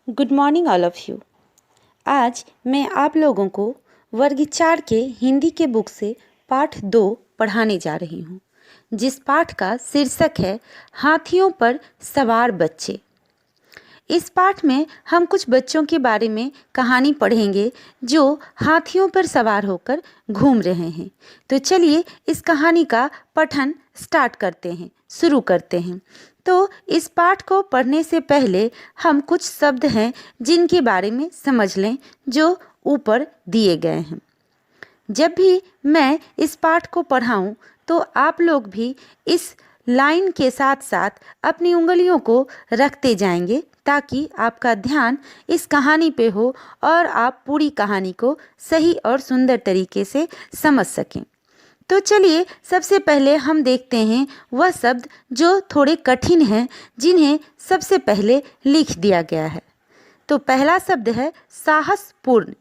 Good morning all of you. आज मैं आप लोगों को वर्ग 4 के हिंदी के बुक से पाठ 2 पढ़ाने जा रही हूँ, जिस पाठ का शीर्षक है हाथियों पर सवार बच्चे। इस पाठ में हम कुछ बच्चों के बारे में कहानी पढ़ेंगे जो हाथियों पर सवार होकर घूम रहे हैं। तो चलिए इस कहानी का पठन शुरू करते हैं। तो इस पाठ को पढ़ने से पहले हम कुछ शब्द हैं जिनके बारे में समझ लें जो ऊपर दिए गए हैं। जब भी मैं इस पाठ को पढ़ाऊं तो आप लोग भी इस लाइन के साथ साथ अपनी उंगलियों को रखते जाएंगे ताकि आपका ध्यान इस कहानी पे हो और आप पूरी कहानी को सही और सुंदर तरीके से समझ सकें। तो चलिए सबसे पहले हम देखते हैं वह शब्द जो थोड़े कठिन हैं, जिन्हें सबसे पहले लिख दिया गया है। तो पहला शब्द है साहसपूर्ण,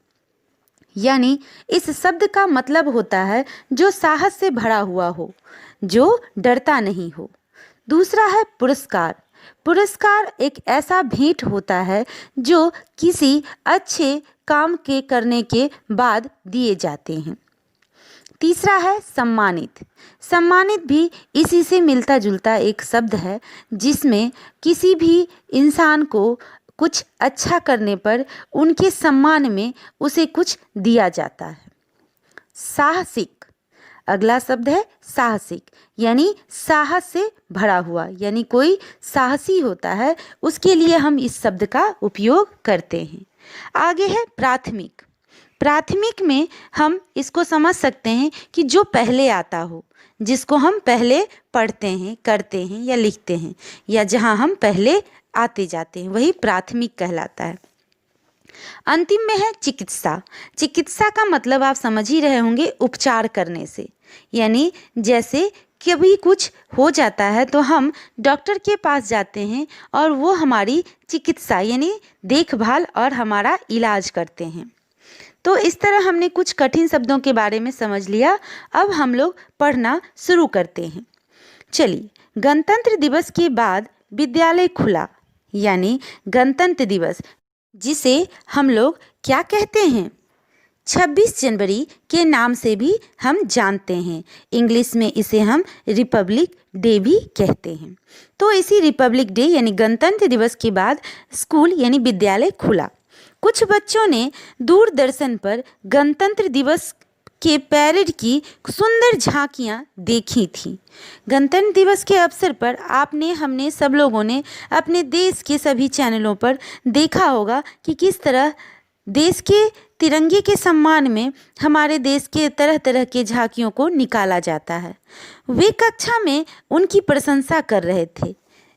यानी इस शब्द का मतलब होता है जो साहस से भरा हुआ हो, जो डरता नहीं हो। दूसरा है पुरस्कार। पुरस्कार एक ऐसा भेंट होता है जो किसी अच्छे काम के करने के बाद दिए जाते हैं। तीसरा है सम्मानित। सम्मानित भी इसी से मिलता जुलता एक शब्द है, जिसमें किसी भी इंसान को कुछ अच्छा करने पर उनके सम्मान में उसे कुछ दिया जाता है। साहसिक, अगला शब्द है साहसिक, यानी साहस से भरा हुआ, यानी कोई साहसी होता है उसके लिए हम इस शब्द का उपयोग करते हैं। आगे है प्राथमिक। प्राथमिक में हम इसको समझ सकते हैं कि जो पहले आता हो, जिसको हम पहले पढ़ते हैं, करते हैं या लिखते हैं, या जहां हम पहले आते जाते हैं, वही प्राथमिक कहलाता है। अंतिम में है चिकित्सा। चिकित्सा का मतलब आप समझ ही रहे होंगे, उपचार करने से, यानी जैसे कभी कुछ हो जाता है तो हम डॉक्टर के पास जाते हैं और वो हमारी चिकित्सा यानी देखभाल और हमारा इलाज करते हैं। तो इस तरह हमने कुछ कठिन शब्दों के बारे में समझ लिया। अब हम लोग पढ़ना शुरू करते हैं। चलिए, गणतंत्र दिवस के बाद विद्यालय खुला, यानी गणतंत्र दिवस, जिसे हम लोग क्या कहते हैं, 26 जनवरी के नाम से भी हम जानते हैं। इंग्लिश में इसे हम रिपब्लिक डे भी कहते हैं। तो इसी रिपब्लिक डे यानी गणतंत्र दिवस के बाद स्कूल यानी विद्यालय खुला। कुछ बच्चों ने दूरदर्शन पर गणतंत्र दिवस के पैरेड की सुंदर झांकियां देखी थीं। गणतंत्र दिवस के अवसर पर हमने सब लोगों ने अपने देश के सभी चैनलों पर देखा होगा कि किस तरह देश के तिरंगे के सम्मान में हमारे देश के तरह तरह के झांकियों को निकाला जाता है। वे कक्षा में उनकी प्रशंसा कर रहे थे।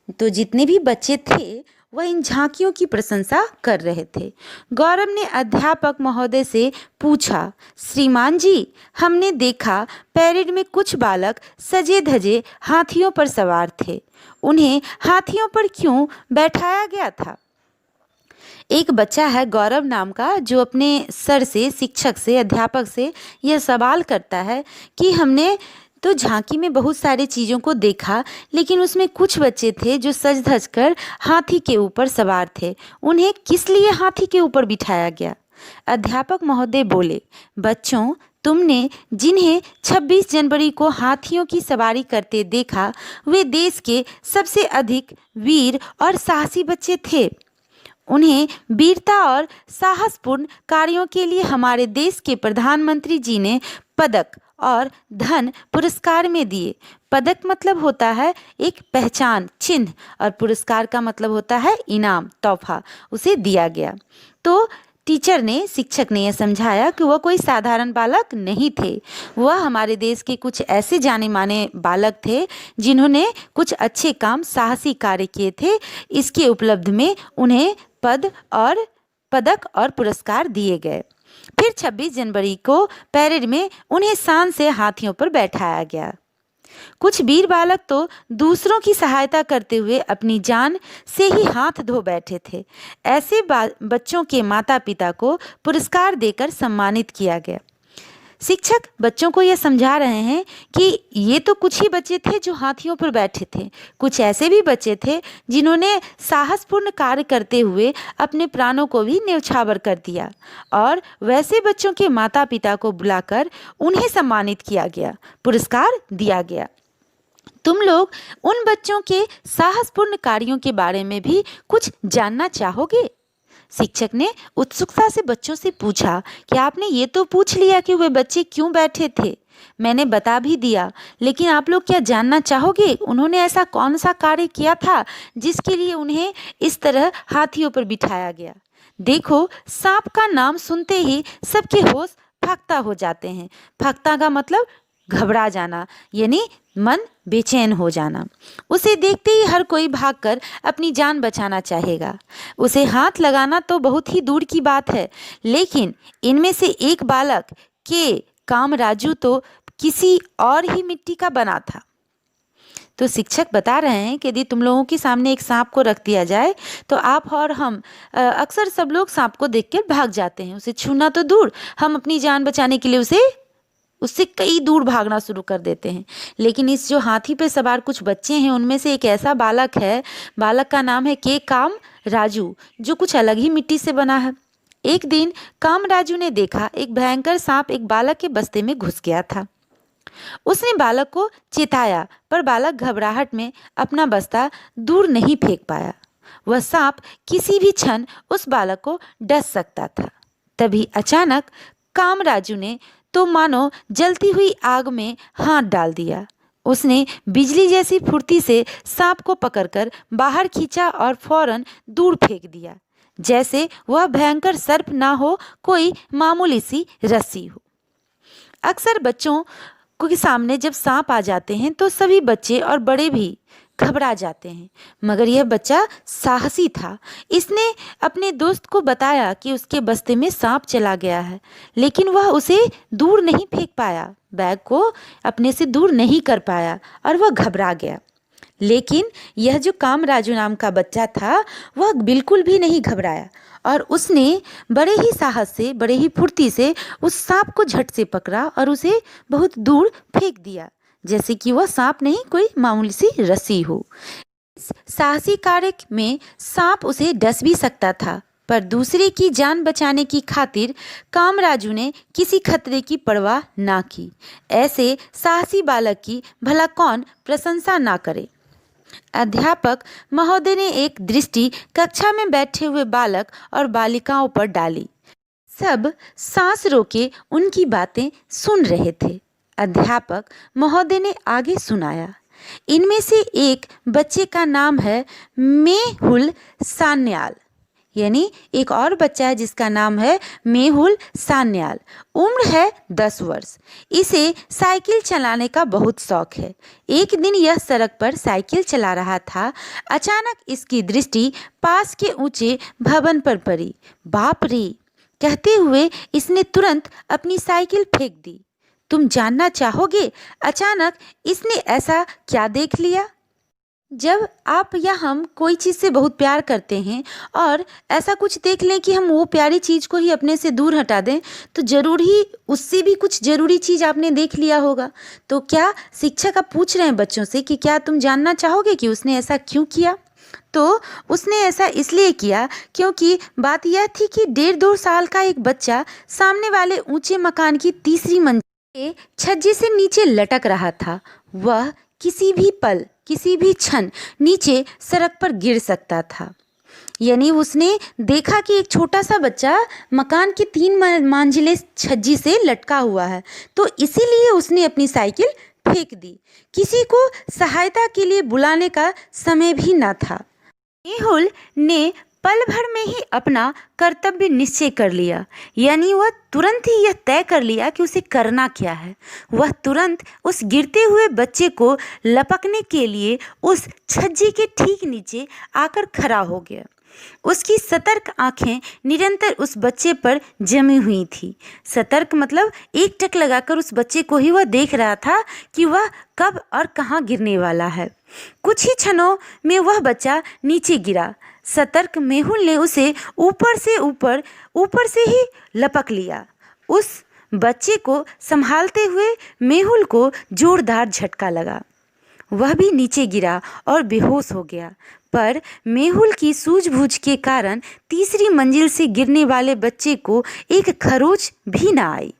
तो जितने भी बच्चे थे वह इन झांकियों की प्रशंसा कर रहे थे। गौरव ने अध्यापक महोदय से पूछा, श्रीमान जी, हमने देखा पैरेड में कुछ बालक सजे धजे हाथियों पर सवार थे। उन्हें हाथियों पर क्यों बैठाया गया था? एक बच्चा है गौरव नाम का, जो अपने सर से, शिक्षक से, अध्यापक से यह सवाल करता है कि हमने तो झांकी में बहुत सारी चीज़ों को देखा, लेकिन उसमें कुछ बच्चे थे जो सज धज कर हाथी के ऊपर सवार थे। उन्हें किस लिए हाथी के ऊपर बिठाया गया? अध्यापक महोदय बोले, बच्चों, तुमने जिन्हें 26 जनवरी को हाथियों की सवारी करते देखा, वे देश के सबसे अधिक वीर और साहसी बच्चे थे। उन्हें वीरता और साहसपूर्ण कार्यों के लिए हमारे देश के प्रधानमंत्री जी ने पदक और धन पुरस्कार में दिए। पदक मतलब होता है एक पहचान चिन्ह और पुरस्कार का मतलब होता है इनाम, तोहफा, उसे दिया गया। तो शिक्षक ने यह समझाया कि वह कोई साधारण बालक नहीं थे, वह हमारे देश के कुछ ऐसे जाने माने बालक थे जिन्होंने कुछ अच्छे काम, साहसी कार्य किए थे। इसके उपलब्ध में उन्हें पदक और पुरस्कार दिए गए। फिर 26 जनवरी को पैरेड में उन्हें शान से हाथियों पर बैठाया गया। कुछ वीर बालक तो दूसरों की सहायता करते हुए अपनी जान से ही हाथ धो बैठे थे। ऐसे बच्चों के माता पिता को पुरस्कार देकर सम्मानित किया गया। शिक्षक बच्चों को यह समझा रहे हैं कि ये तो कुछ ही बच्चे थे जो हाथियों पर बैठे थे, कुछ ऐसे भी बच्चे थे जिन्होंने साहसपूर्ण कार्य करते हुए अपने प्राणों को भी न्यौछावर कर दिया, और वैसे बच्चों के माता पिता को बुलाकर उन्हें सम्मानित किया गया, पुरस्कार दिया गया। तुम लोग उन बच्चों के साहसपूर्ण कार्यों के बारे में भी कुछ जानना चाहोगे? शिक्षक ने उत्सुकता से बच्चों से पूछा कि आपने ये तो पूछ लिया कि वे बच्चे क्यों बैठे थे, मैंने बता भी दिया, लेकिन आप लोग क्या जानना चाहोगे उन्होंने ऐसा कौन सा कार्य किया था जिसके लिए उन्हें इस तरह हाथियों पर बिठाया गया? देखो, सांप का नाम सुनते ही सबके होश फक्ता हो जाते हैं। फक्ता का मतलब घबरा जाना, यानी मन बेचैन हो जाना। उसे देखते ही हर कोई भागकर अपनी जान बचाना चाहेगा। उसे हाथ लगाना तो बहुत ही दूर की बात है, लेकिन इनमें से एक बालक के काम राजू तो किसी और ही मिट्टी का बना था। तो शिक्षक बता रहे हैं कि यदि तुम लोगों के सामने एक सांप को रख दिया जाए तो आप और हम अक्सर सब लोग सांप को देखकर भाग जाते हैं। उसे छूना तो दूर, हम अपनी जान बचाने के लिए उससे कई दूर भागना शुरू कर देते हैं। लेकिन इस जो हाथी पे सवार कुछ बच्चे हैं, उनमें से एक ऐसा बालक है, बालक का नाम है के काम राजू, जो कुछ अलग ही मिट्टी से बना है। एक दिन काम राजू ने देखा एक भयंकर सांप एक बालक के बस्ते में घुस गया था। उसने बालक को चेताया, पर बालक घबराहट में अपना बस्ता दूर नहीं फेंक पाया। वह सांप किसी भी क्षण उस बालक को डस सकता था। तभी अचानक काम राजू ने तो मानो जलती हुई आग में हाथ डाल दिया। उसने बिजली जैसी फुर्ती से सांप को पकड़कर बाहर खींचा और फौरन दूर फेंक दिया, जैसे वह भयंकर सर्प ना हो, कोई मामूली सी रस्सी हो। अक्सर बच्चों के सामने जब सांप आ जाते हैं तो सभी बच्चे और बड़े भी घबरा जाते हैं, मगर यह बच्चा साहसी था। इसने अपने दोस्त को बताया कि उसके बस्ते में सांप चला गया है, लेकिन वह उसे दूर नहीं फेंक पाया, बैग को अपने से दूर नहीं कर पाया और वह घबरा गया। लेकिन यह जो काम राजू नाम का बच्चा था, वह बिल्कुल भी नहीं घबराया और उसने बड़े ही साहस से, बड़े ही फुर्ती से उस सांप को झट से पकड़ा और उसे बहुत दूर फेंक दिया, जैसे कि वह सांप नहीं, कोई मामूली सी रस्सी हो। इस साहसी कार्य में सांप उसे डस भी सकता था, पर दूसरे की जान बचाने की खातिर कामराजू ने किसी खतरे की परवाह ना की। ऐसे साहसी बालक की भला कौन प्रशंसा ना करे। अध्यापक महोदय ने एक दृष्टि कक्षा में बैठे हुए बालक और बालिकाओं पर डाली। सब सांस रोके उनकी बातें सुन रहे थे। अध्यापक महोदय ने आगे सुनाया, इनमें से एक बच्चे का नाम है मेहुल सान्याल, यानी एक और बच्चा है जिसका नाम है मेहुल सान्याल। उम्र है 10 वर्ष। इसे साइकिल चलाने का बहुत शौक है। एक दिन यह सड़क पर साइकिल चला रहा था। अचानक इसकी दृष्टि पास के ऊंचे भवन पर पड़ी। बाप रे, कहते हुए इसने तुरंत अपनी साइकिल फेंक दी। तुम जानना चाहोगे अचानक इसने ऐसा क्या देख लिया? जब आप या हम कोई चीज़ से बहुत प्यार करते हैं और ऐसा कुछ देख लें कि हम वो प्यारी चीज़ को ही अपने से दूर हटा दें, तो ज़रूर ही उससे भी कुछ ज़रूरी चीज़ आपने देख लिया होगा। तो क्या शिक्षक अब पूछ रहे हैं बच्चों से कि क्या तुम जानना चाहोगे कि उसने ऐसा क्यों किया? तो उसने ऐसा इसलिए किया क्योंकि बात यह थी कि 1.5-2 साल का एक बच्चा सामने वाले ऊंचे मकान की तीसरी मंजिल के छज्जे से नीचे लटक रहा था। वह किसी भी पल, किसी भी क्षण नीचे सड़क पर गिर सकता था। यानी उसने देखा कि एक छोटा सा बच्चा मकान की 3 मंजिले छज्जी से लटका हुआ है, तो इसीलिए उसने अपनी साइकिल फेंक दी। किसी को सहायता के लिए बुलाने का समय भी न था। मेहुल ने पल भर में ही अपना कर्तव्य निश्चय कर लिया, यानी वह तुरंत ही यह तय कर लिया कि उसे करना क्या है। वह तुरंत उस गिरते हुए बच्चे को लपकने के लिए उस छज्जे के ठीक नीचे आकर खड़ा हो गया। उसकी सतर्क आंखें निरंतर उस बच्चे पर जमी हुई थी। सतर्क मतलब एक टक लगाकर उस बच्चे को ही वह देख रहा था कि वह कब और कहाँ गिरने वाला है। कुछ ही क्षणों में वह बच्चा नीचे गिरा। सतर्क मेहुल ने उसे ऊपर से ही लपक लिया। उस बच्चे को संभालते हुए मेहुल को जोरदार झटका लगा। वह भी नीचे गिरा और बेहोश हो गया। पर मेहुल की सूझबूझ के कारण तीसरी मंजिल से गिरने वाले बच्चे को एक खरोच भी ना आई।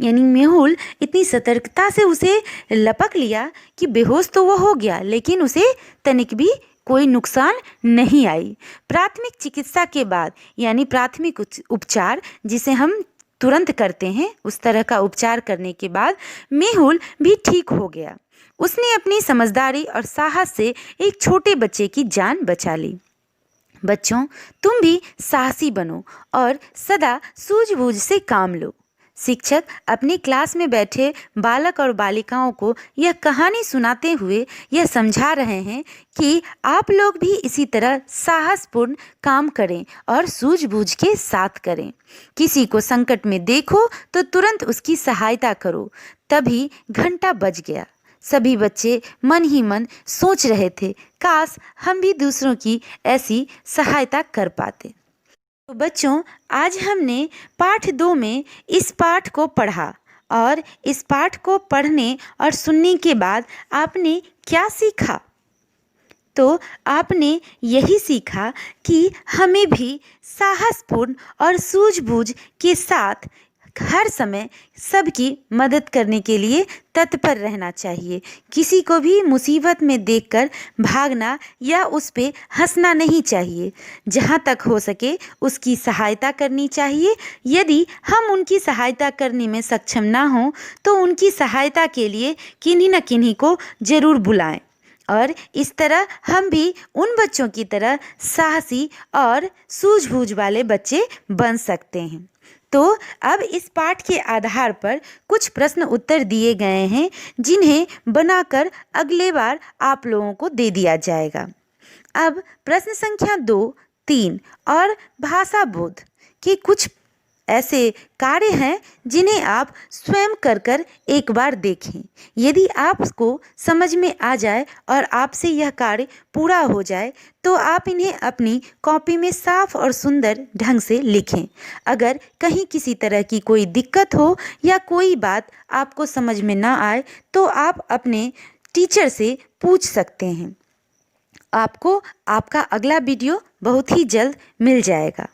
यानी मेहुल इतनी सतर्कता से उसे लपक लिया कि बेहोश तो वो हो गया, लेकिन उसे तनिक भी कोई नुकसान नहीं आई। प्राथमिक चिकित्सा के बाद, यानी प्राथमिक उपचार जिसे हम तुरंत करते हैं, उस तरह का उपचार करने के बाद मेहुल भी ठीक हो गया। उसने अपनी समझदारी और साहस से एक छोटे बच्चे की जान बचा ली। बच्चों, तुम भी साहसी बनो और सदा सूझबूझ से काम लो। शिक्षक अपनी क्लास में बैठे बालक और बालिकाओं को यह कहानी सुनाते हुए यह समझा रहे हैं कि आप लोग भी इसी तरह साहसपूर्ण काम करें और सूझबूझ के साथ करें। किसी को संकट में देखो तो तुरंत उसकी सहायता करो। तभी घंटा बज गया। सभी बच्चे मन ही मन सोच रहे थे, काश हम भी दूसरों की ऐसी सहायता कर पाते। तो बच्चों, आज हमने पाठ 2 में इस पाठ को पढ़ा और इस पाठ को पढ़ने और सुनने के बाद आपने क्या सीखा? तो आपने यही सीखा कि हमें भी साहसपूर्ण और सूझबूझ के साथ हर समय सबकी मदद करने के लिए तत्पर रहना चाहिए। किसी को भी मुसीबत में देखकर भागना या उस पे हंसना नहीं चाहिए। जहाँ तक हो सके उसकी सहायता करनी चाहिए। यदि हम उनकी सहायता करने में सक्षम ना हों तो उनकी सहायता के लिए किन्हीं न किन्हीं को ज़रूर बुलाएं और इस तरह हम भी उन बच्चों की तरह साहसी और सूझबूझ वाले बच्चे बन सकते हैं। तो अब इस पाठ के आधार पर कुछ प्रश्न उत्तर दिए गए हैं, जिन्हें बनाकर अगले बार आप लोगों को दे दिया जाएगा। अब प्रश्न संख्या 2, 3 और भाषा बोध के कुछ ऐसे कार्य हैं जिन्हें आप स्वयं कर एक बार देखें। यदि आपको समझ में आ जाए और आपसे यह कार्य पूरा हो जाए तो आप इन्हें अपनी कॉपी में साफ और सुंदर ढंग से लिखें। अगर कहीं किसी तरह की कोई दिक्कत हो या कोई बात आपको समझ में ना आए तो आप अपने टीचर से पूछ सकते हैं। आपको आपका अगला वीडियो बहुत ही जल्द मिल जाएगा।